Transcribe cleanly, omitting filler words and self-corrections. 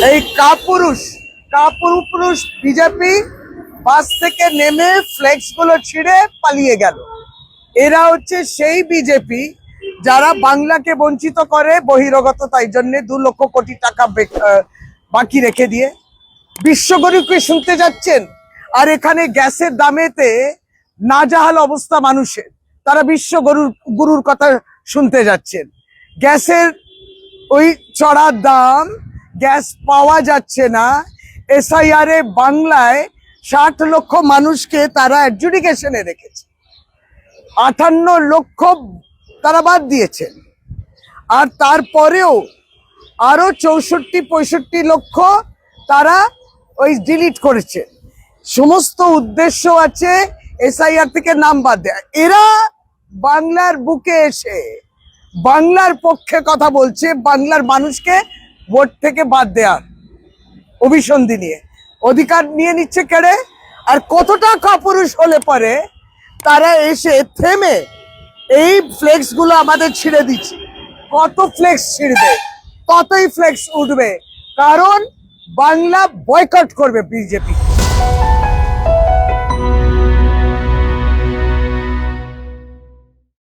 এই কাপুরুষ বিজেপি বাস থেকে নেমে ফ্লেক্স গুলো ছিঁড়ে পালিয়ে গেল। এরা হচ্ছে সেই বিজেপি যারা বাংলাকে বঞ্চিত করে বহিরাগততার জন্য 2 লক্ষ কোটি টাকা বাকি রেখে দিয়ে। বিশ্বগুরুকে শুনতে যাচ্ছেন, আর এখানে গ্যাসের দামেতে নাজাহাল অবস্থা মানুষের, তারা গুরুর কথা শুনতে যাচ্ছেন। গ্যাসের ওই চড়া দাম, গ্যাস পাওয়া যাচ্ছে না। এসআইআর এ বাংলায় 60 লক্ষ মানুষকে তারা অ্যাডজুডিকেশনে রেখেছে, 58 লক্ষ তারা বাদ দিয়েছেন, আর তারপরেও আরো 64-65 লক্ষ তারা ওই ডিলিট করেছে। সমস্ত উদ্দেশ্য আছে এসআইআর থেকে নাম বাদ দেয়। এরা বাংলার বুকে এসে বাংলার পক্ষে কথা বলছে, বাংলার মানুষকে ভোট থেকে বাদ দেওয়ার অভিসন্ধি নিয়ে অধিকার নিয়ে নিচ্ছে কেড়ে। আর কতটা কাপুরুষ হলে পরে তারা এসে থেমে এই ফ্লেক্স গুলো আমাদের ছিঁড়ে দিচ্ছে। কত ফ্লেক্স ছিঁড়বে, ততই ফ্লেক্স উঠবে, কারণ বাংলা বয়কট করবে বিজেপি।